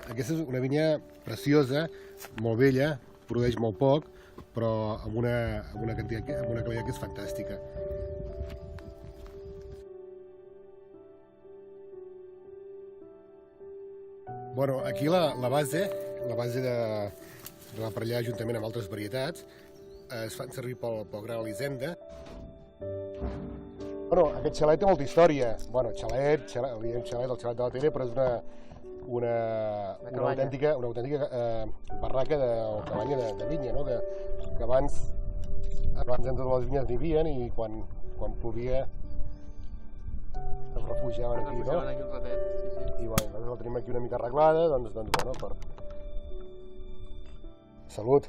Aquesta és una vinya preciosa, molt vella, produeix molt poc, però amb una qualitat que és fantàstica. Bueno, aquí la base de l'aparellar juntament amb altres varietats es fan servir pel gran Elisenda. Bueno, aquest xalet té molta història. Bueno, xalet, li diem xalet, el xalet de la tele, però és una autèntica barraca o cabanya de vinya, no? Que abans entre les vinyes n'hi havia i quan plovia es refugiaven aquí, no? I bueno, nosaltres la tenim aquí una mica arreglada, doncs bueno, per... Salut!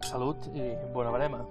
Salut i bona verema.